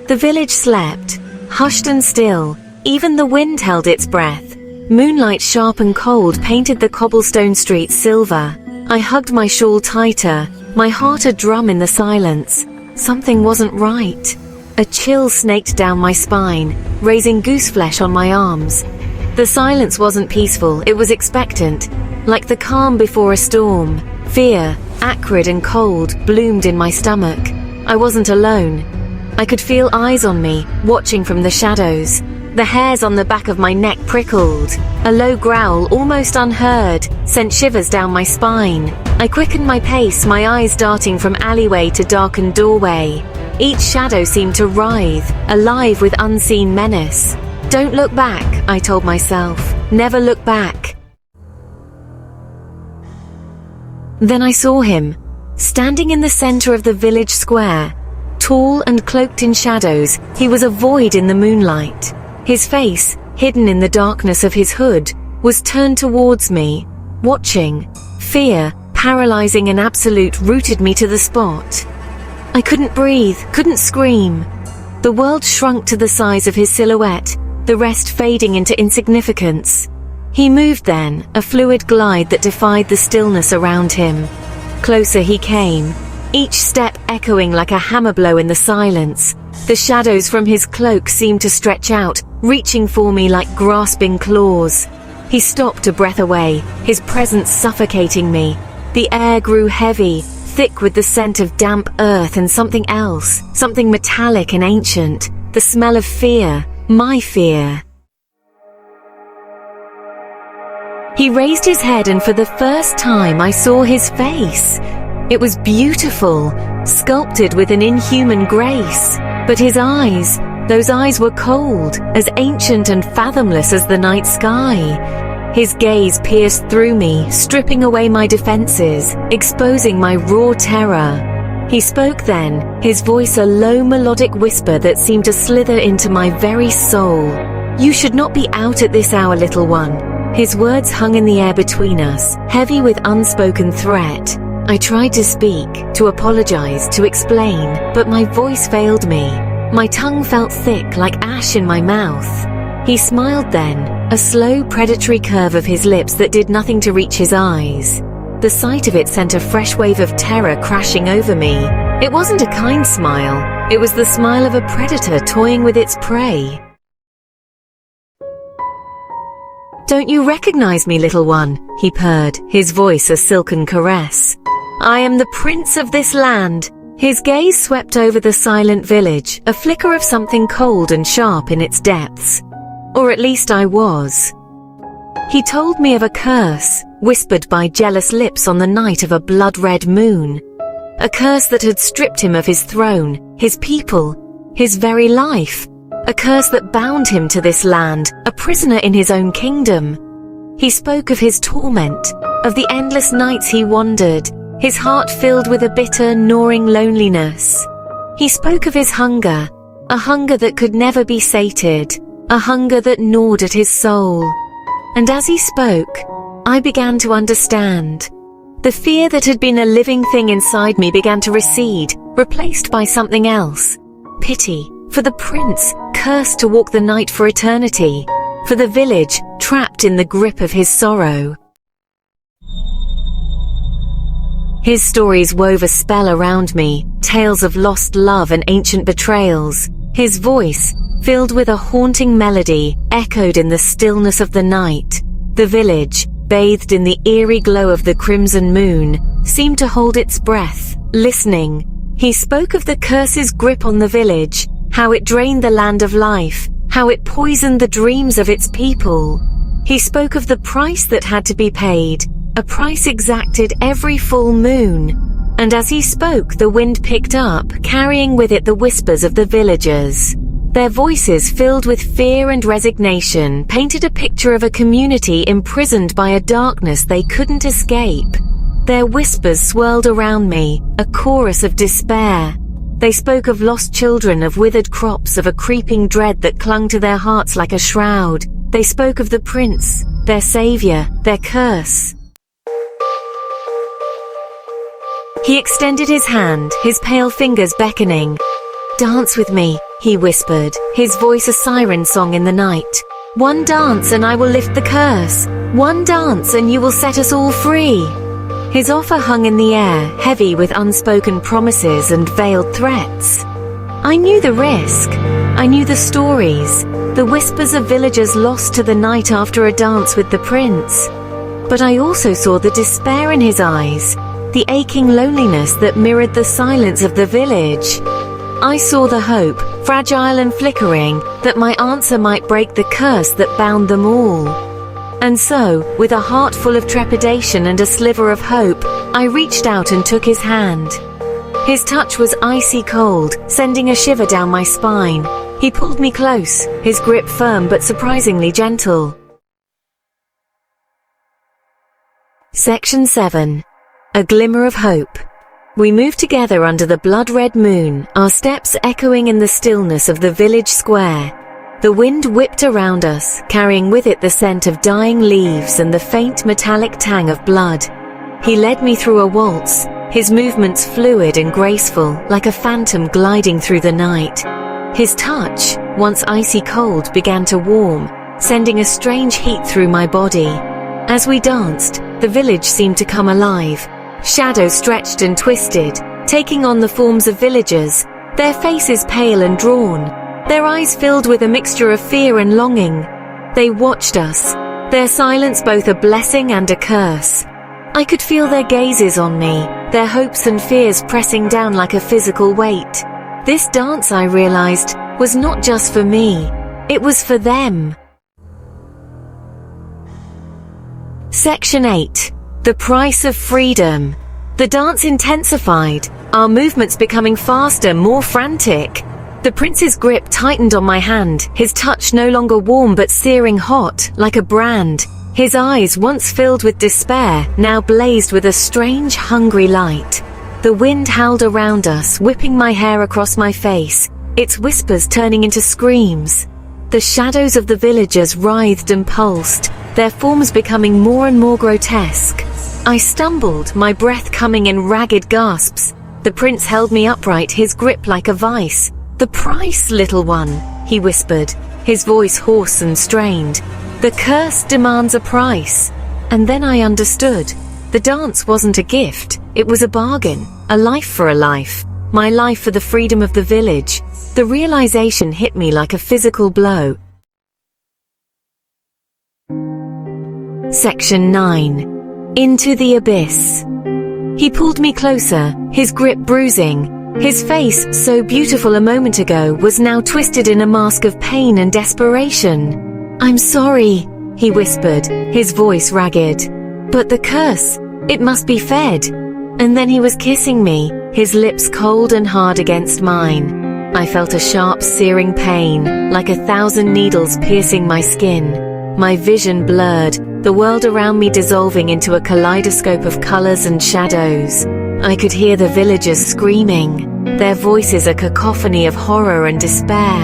The village slept, hushed and still. Even the wind held its breath. Moonlight, sharp and cold, painted the cobblestone streets silver. I hugged my shawl tighter, my heart a drum in the silence. Something wasn't right. A chill snaked down my spine, raising gooseflesh on my arms. The silence wasn't peaceful, it was expectant, like the calm before a storm. Fear, acrid and cold, bloomed in my stomach. I wasn't alone. I could feel eyes on me, watching from the shadows. The hairs on the back of my neck prickled. A low growl, almost unheard, sent shivers down my spine. I quickened my pace, my eyes darting from alleyway to darkened doorway. Each shadow seemed to writhe, alive with unseen menace. Don't look back, I told myself. Never look back. Then I saw him, standing in the center of the village square. Tall and cloaked in shadows, he was a void in the moonlight. His face, hidden in the darkness of his hood, was turned towards me, watching. Fear, paralyzing and absolute, rooted me to the spot. I couldn't breathe, couldn't scream. The world shrunk to the size of his silhouette, the rest fading into insignificance. He moved then, a fluid glide that defied the stillness around him. Closer he came, each step echoing like a hammer blow in the silence. The shadows from his cloak seemed to stretch out, reaching for me like grasping claws. He stopped a breath away, his presence suffocating me. The air grew heavy, thick with the scent of damp earth and something else, something metallic and ancient, the smell of fear, my fear. He raised his head and for the first time I saw his face. It was beautiful, sculpted with an inhuman grace. But his eyes, those eyes were cold, as ancient and fathomless as the night sky. His gaze pierced through me, stripping away my defenses, exposing my raw terror. He spoke then, his voice a low melodic whisper that seemed to slither into my very soul. You should not be out at this hour, little one. His words hung in the air between us, heavy with unspoken threat. I tried to speak, to apologize, to explain, but my voice failed me. My tongue felt thick like ash in my mouth. He smiled then, a slow predatory curve of his lips that did nothing to reach his eyes. The sight of it sent a fresh wave of terror crashing over me. It wasn't a kind smile. It was the smile of a predator toying with its prey. Don't you recognize me, little one? He purred, his voice a silken caress. I am the prince of this land. His gaze swept over the silent village, a flicker of something cold and sharp in its depths. Or at least I was. He told me of a curse, whispered by jealous lips on the night of a blood-red moon. A curse that had stripped him of his throne, his people, his very life. A curse that bound him to this land, a prisoner in his own kingdom. He spoke of his torment, of the endless nights he wandered, his heart filled with a bitter, gnawing loneliness. He spoke of his hunger, a hunger that could never be sated, a hunger that gnawed at his soul. And as he spoke, I began to understand. The fear that had been a living thing inside me began to recede, replaced by something else. Pity for the prince, cursed to walk the night for eternity, for the village, trapped in the grip of his sorrow. His stories wove a spell around me, tales of lost love and ancient betrayals. His voice, filled with a haunting melody, echoed in the stillness of the night. The village, bathed in the eerie glow of the crimson moon, seemed to hold its breath, listening. He spoke of the curse's grip on the village, how it drained the land of life, how it poisoned the dreams of its people. He spoke of the price that had to be paid, a price exacted every full moon. And as he spoke, the wind picked up, carrying with it the whispers of the villagers. Their voices, filled with fear and resignation, painted a picture of a community imprisoned by a darkness they couldn't escape. Their whispers swirled around me, a chorus of despair. They spoke of lost children, of withered crops, of a creeping dread that clung to their hearts like a shroud. They spoke of the prince, their savior, their curse. He extended his hand, his pale fingers beckoning. "Dance with me," he whispered, his voice a siren song in the night. "One dance and I will lift the curse. One dance and you will set us all free." His offer hung in the air, heavy with unspoken promises and veiled threats. I knew the risk. I knew the stories, the whispers of villagers lost to the night after a dance with the prince. But I also saw the despair in his eyes, the aching loneliness that mirrored the silence of the village. I saw the hope, fragile and flickering, that my answer might break the curse that bound them all. And so, with a heart full of trepidation and a sliver of hope, I reached out and took his hand. His touch was icy cold, sending a shiver down my spine. He pulled me close, his grip firm but surprisingly gentle. Section 7. A Glimmer of Hope. We moved together under the blood-red moon, our steps echoing in the stillness of the village square. The wind whipped around us, carrying with it the scent of dying leaves and the faint metallic tang of blood. He led me through a waltz, his movements fluid and graceful, like a phantom gliding through the night. His touch, once icy cold, began to warm, sending a strange heat through my body. As we danced, the village seemed to come alive. Shadows stretched and twisted, taking on the forms of villagers, their faces pale and drawn, their eyes filled with a mixture of fear and longing. They watched us, their silence both a blessing and a curse. I could feel their gazes on me, their hopes and fears pressing down like a physical weight. This dance, I realized, was not just for me, it was for them. Section 8. The Price of Freedom. The dance intensified, our movements becoming faster, more frantic. The prince's grip tightened on my hand, his touch no longer warm but searing hot, like a brand. His eyes, once filled with despair, now blazed with a strange, hungry light. The wind howled around us, whipping my hair across my face, its whispers turning into screams. The shadows of the villagers writhed and pulsed, their forms becoming more and more grotesque. I stumbled, my breath coming in ragged gasps. The prince held me upright, his grip like a vice. "The price, little one," he whispered, his voice hoarse and strained. "The curse demands a price." And then I understood. The dance wasn't a gift, it was a bargain, a life for a life. My life for the freedom of the village. The realization hit me like a physical blow. Section 9. Into the Abyss. He pulled me closer, his grip bruising. His face, so beautiful a moment ago, was now twisted in a mask of pain and desperation. "I'm sorry," he whispered, his voice ragged. "But the curse, it must be fed." And then he was kissing me, his lips cold and hard against mine. I felt a sharp, searing pain, like 1,000 needles piercing my skin. My vision blurred, the world around me dissolving into a kaleidoscope of colors and shadows. I could hear the villagers screaming, their voices a cacophony of horror and despair.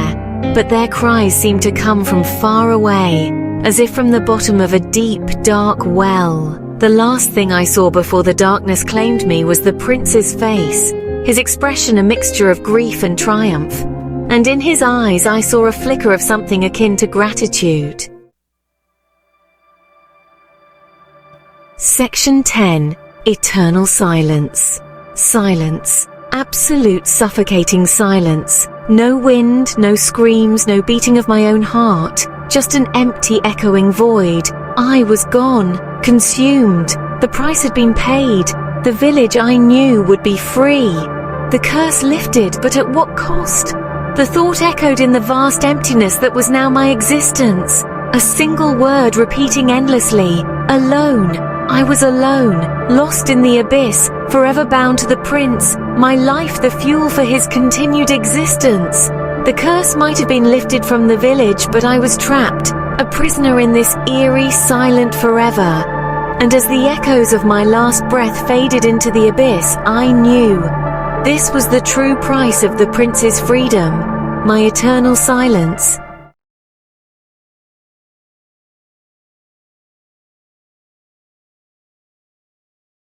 But their cries seemed to come from far away, as if from the bottom of a deep, dark well. The last thing I saw before the darkness claimed me was the prince's face, his expression a mixture of grief and triumph. And in his eyes I saw a flicker of something akin to gratitude. Section 10. Eternal silence. Silence. Absolute suffocating silence. No wind, no screams, no beating of my own heart. Just an empty, echoing void. I was gone, consumed. The price had been paid. The village I knew would be free. The curse lifted, but at what cost? The thought echoed in the vast emptiness that was now my existence. A single word repeating endlessly. Alone. I was alone, lost in the abyss, forever bound to the prince, my life the fuel for his continued existence. The curse might have been lifted from the village, but I was trapped, a prisoner in this eerie, silent forever. And as the echoes of my last breath faded into the abyss, I knew. This was the true price of the prince's freedom, my eternal silence.